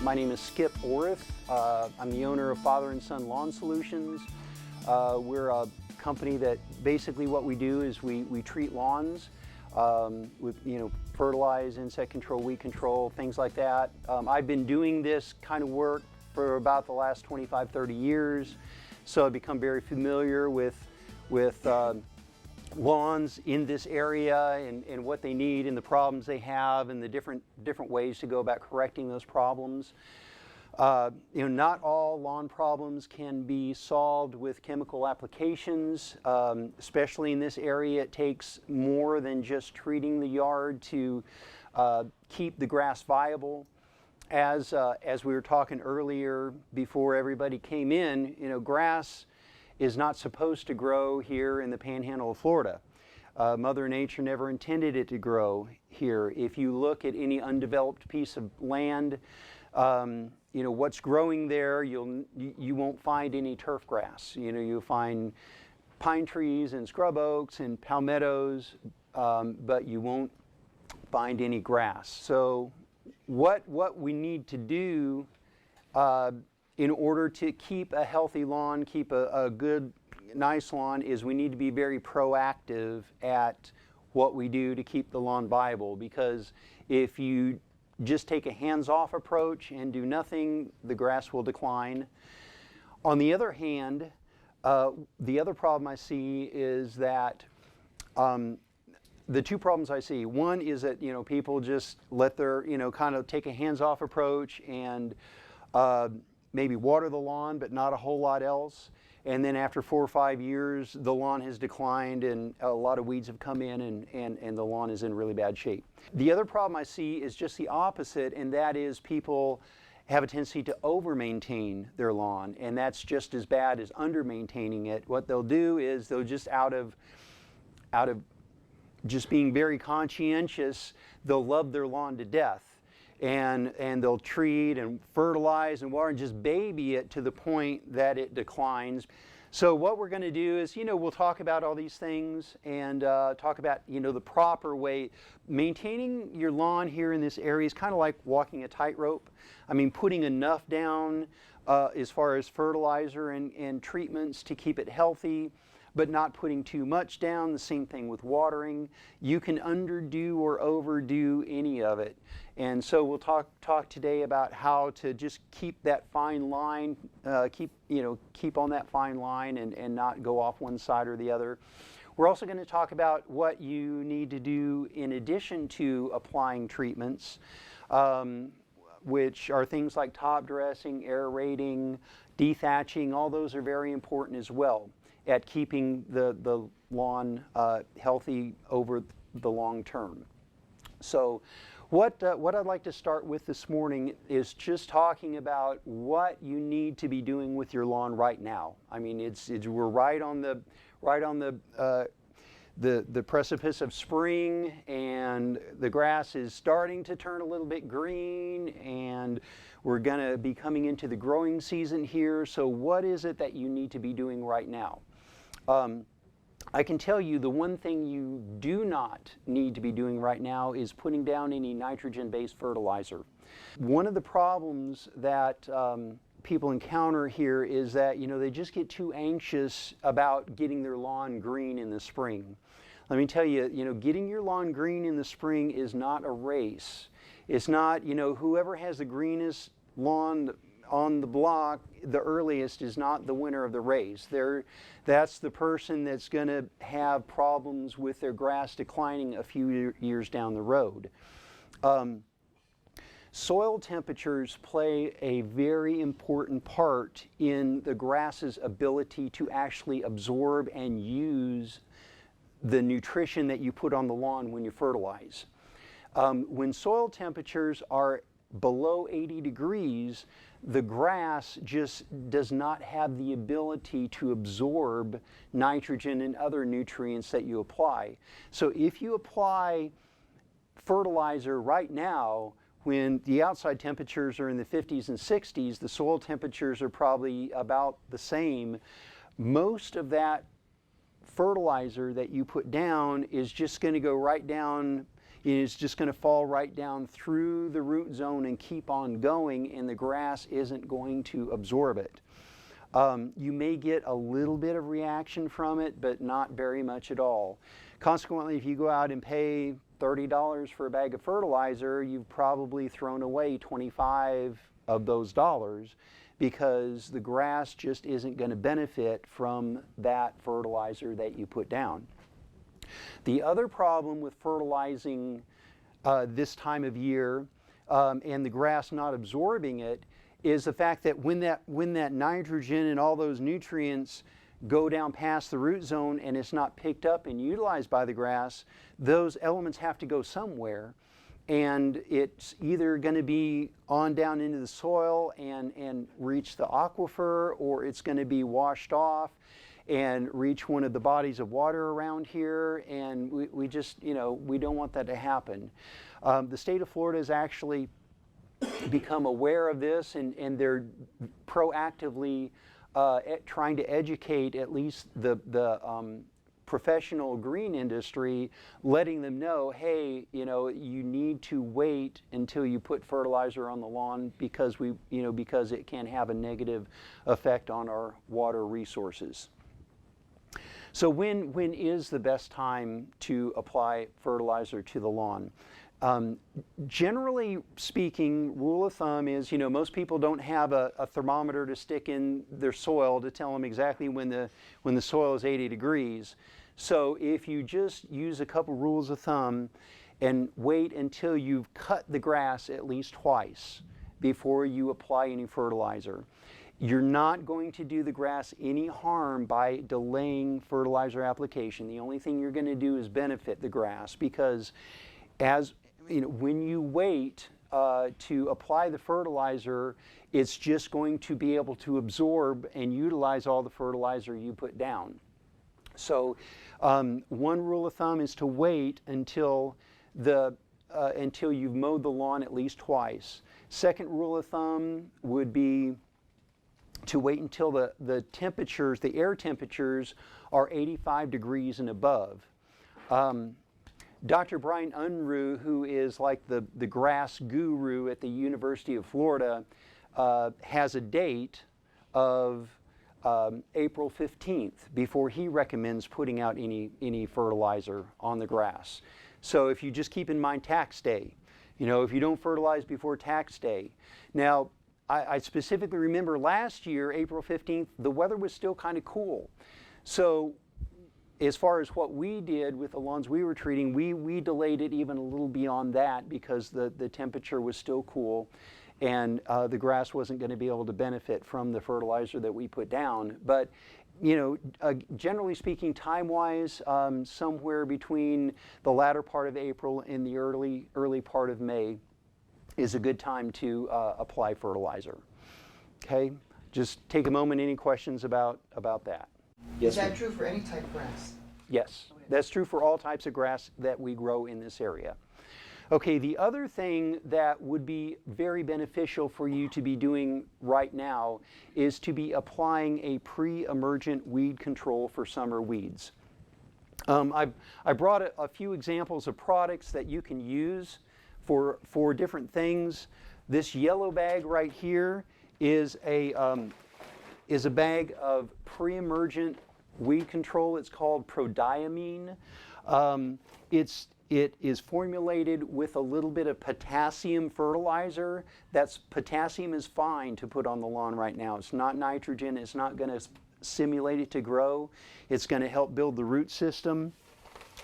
My name is Skip Orith. I'm the owner of Father and Son Lawn Solutions. We're a company that basically what we do is we treat lawns with fertilize, insect control, weed control, things like that. I've been doing this kind of work for about the last 25, 30 years, so I've become very familiar with lawns in this area and what they need and the problems they have and the different ways to go about correcting those problems. Not all lawn problems can be solved with chemical applications, especially in this area. It takes more than just treating the yard to keep the grass viable. As we were talking earlier before everybody came in, grass is not supposed to grow here in the Panhandle of Florida. Mother Nature never intended it to grow here. If you look at any undeveloped piece of land, what's growing there, you won't find any turf grass. You'll find pine trees and scrub oaks and palmettos, but you won't find any grass. So what we need to do in order to keep a healthy lawn, keep a good, nice lawn, is we need to be very proactive at what we do to keep the lawn viable. Because if you just take a hands-off approach and do nothing, the grass will decline. On the other hand, the other problem I see is that the two problems I see. One is that people just let their kind of take a hands-off approach and maybe water the lawn, but not a whole lot else. And then after 4 or 5 years, the lawn has declined and a lot of weeds have come in and the lawn is in really bad shape. The other problem I see is just the opposite, and that is people have a tendency to over-maintain their lawn, and that's just as bad as under-maintaining it. What they'll do is they'll just out of just being very conscientious, they'll love their lawn to death. And they'll treat and fertilize and water and just baby it to the point that it declines. So what we're going to do is, we'll talk about all these things and talk about, the proper way. Maintaining your lawn here in this area is kind of like walking a tightrope. I mean, putting enough down as far as fertilizer and treatments to keep it healthy, but not putting too much down. The same thing with watering. You can underdo or overdo any of it. And so we'll talk today about how to just keep that fine line, keep on that fine line and not go off one side or the other. We're also going to talk about what you need to do in addition to applying treatments, which are things like top dressing, aerating, dethatching. All those are very important as well at keeping the lawn healthy over the long term. So what I'd like to start with this morning is just talking about what you need to be doing with your lawn right now. I mean, we're right on the precipice of spring, and the grass is starting to turn a little bit green, and we're going to be coming into the growing season here. So what is it that you need to be doing right now? I can tell you the one thing you do not need to be doing right now is putting down any nitrogen-based fertilizer. One of the problems that people encounter here is that they just get too anxious about getting their lawn green in the spring. Let me tell you, getting your lawn green in the spring is not a race. It's not, whoever has the greenest lawn on the block the earliest is not the winner of the race. That's the person that's going to have problems with their grass declining a few years down the road. Soil temperatures play a very important part in the grass's ability to actually absorb and use the nutrition that you put on the lawn when you fertilize. When soil temperatures are below 80 degrees, the grass just does not have the ability to absorb nitrogen and other nutrients that you apply. So if you apply fertilizer right now, when the outside temperatures are in the 50s and 60s, the soil temperatures are probably about the same. Most of that fertilizer that you put down is just going to go right down it's just going to fall right down through the root zone and keep on going, and the grass isn't going to absorb it. You may get a little bit of reaction from it, but not very much at all. Consequently, if you go out and pay $30 for a bag of fertilizer, you've probably thrown away 25 of those dollars, because the grass just isn't going to benefit from that fertilizer that you put down. The other problem with fertilizing this time of year and the grass not absorbing it is the fact that when that nitrogen and all those nutrients go down past the root zone and it's not picked up and utilized by the grass, those elements have to go somewhere. And it's either going to be on down into the soil and reach the aquifer, or it's going to be washed off and reach one of the bodies of water around here. And we just, we don't want that to happen. The state of Florida has actually become aware of this, and they're proactively trying to educate at least the professional green industry, letting them know, hey, you need to wait until you put fertilizer on the lawn, because because it can have a negative effect on our water resources. So when is the best time to apply fertilizer to the lawn? Generally speaking, rule of thumb is, most people don't have a thermometer to stick in their soil to tell them exactly when the soil is 80 degrees. So if you just use a couple rules of thumb and wait until you've cut the grass at least twice before you apply any fertilizer, you're not going to do the grass any harm by delaying fertilizer application. The only thing you're going to do is benefit the grass, because when you wait to apply the fertilizer, it's just going to be able to absorb and utilize all the fertilizer you put down. So one rule of thumb is to wait until you've mowed the lawn at least twice. Second rule of thumb would be to wait until the temperatures, the air temperatures, are 85 degrees and above. Dr. Brian Unruh, who is like the grass guru at the University of Florida, has a date of April 15th before he recommends putting out any fertilizer on the grass. So if you just keep in mind tax day, if you don't fertilize before tax day. Now, I specifically remember last year, April 15th, the weather was still kind of cool. So as far as what we did with the lawns we were treating, we delayed it even a little beyond that, because the temperature was still cool, and the grass wasn't going to be able to benefit from the fertilizer that we put down. But generally speaking, time-wise, somewhere between the latter part of April and the early part of May is a good time to apply fertilizer. Okay, just take a moment. Any questions about that? Yes, is that true for any type of grass? Yes, that's true for all types of grass that we grow in this area. Okay, the other thing that would be very beneficial for you to be doing right now is to be applying a pre-emergent weed control for summer weeds. I brought a few examples of products that you can use for different things. This yellow bag right here is a bag of pre-emergent weed control. It's called prodiamine. It is formulated with a little bit of potassium fertilizer. Potassium is fine to put on the lawn right now. It's not nitrogen. It's not going to stimulate it to grow. It's going to help build the root system.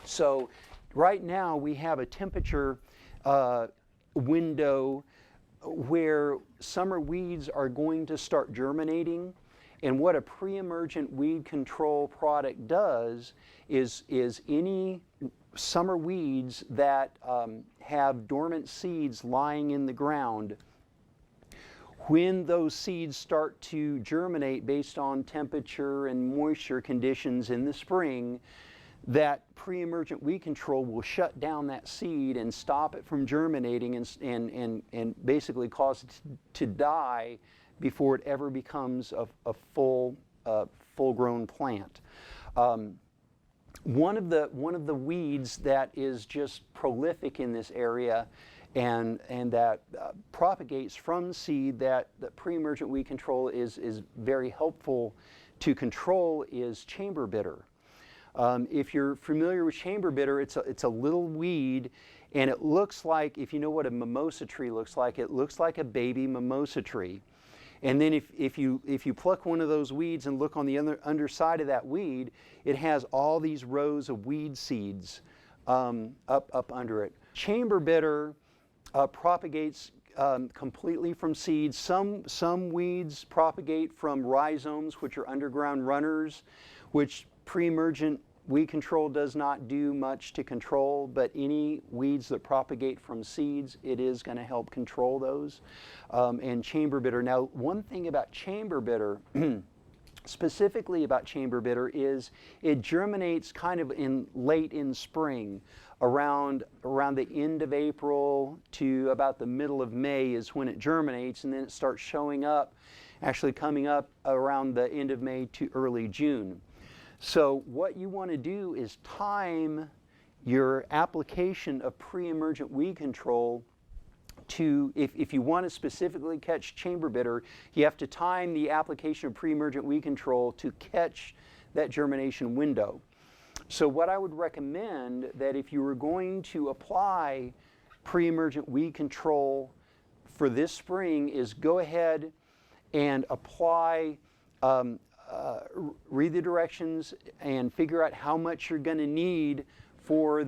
So right now we have a temperature window where summer weeds are going to start germinating. And what a pre-emergent weed control product does is any summer weeds that have dormant seeds lying in the ground, when those seeds start to germinate based on temperature and moisture conditions in the spring, that pre-emergent weed control will shut down that seed and stop it from germinating and basically cause it to die before it ever becomes a full-grown plant. one of the weeds that is just prolific in this area and that propagates from seed that pre-emergent weed control is very helpful to control is chamber bitter. If you're familiar with chamber bitter, it's a little weed, and it looks like, if you know what a mimosa tree looks like, it looks like a baby mimosa tree. And then if you pluck one of those weeds and look on the underside of that weed, it has all these rows of weed seeds up under it. Chamber bitter propagates completely from seeds. Some weeds propagate from rhizomes, which are underground runners, which pre-emergent weed control does not do much to control, but any weeds that propagate from seeds, it is going to help control those. And chamber bitter. Now, one thing about chamber bitter, specifically about chamber bitter, is it germinates kind of late in spring. Around the end of April to about the middle of May is when it germinates, and then it starts showing up, actually coming up around the end of May to early June. So what you want to do is time your application of pre-emergent weed control to, if you want to specifically catch chamber bitter, you have to time the application of pre-emergent weed control to catch that germination window. So what I would recommend, that if you were going to apply pre-emergent weed control for this spring, is go ahead and apply, read the directions and figure out how much you're going to need for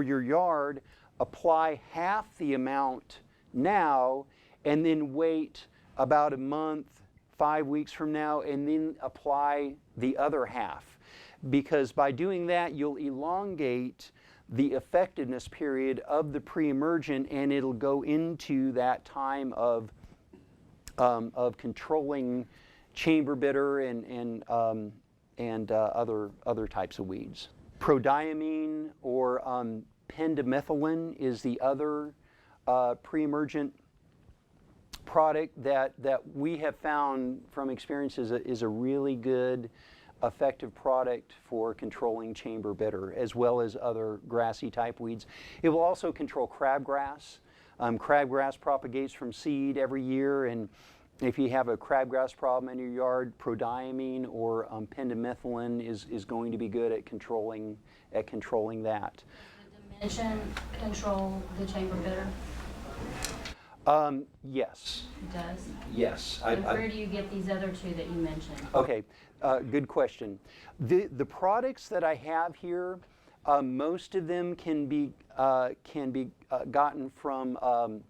your yard. Apply half the amount now, and then wait about a month, 5 weeks from now, and then apply the other half. Because by doing that, you'll elongate the effectiveness period of the pre-emergent, and it'll go into that time of controlling chamber bitter and other types of weeds. Prodiamine or pendimethalin is the other pre-emergent product that we have found from experience is a really good, effective product for controlling chamber bitter, as well as other grassy type weeds. It will also control crabgrass. Crabgrass propagates from seed every year, and if you have a crabgrass problem in your yard, prodiamine or pendimethalin is going to be good at controlling that. Does the dimension control the chamber bitter? Yes. It does? Yes. And where do you get these other two that you mentioned? Okay, good question. The products that I have here, most of them can be gotten from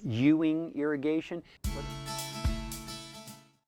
Ewing irrigation.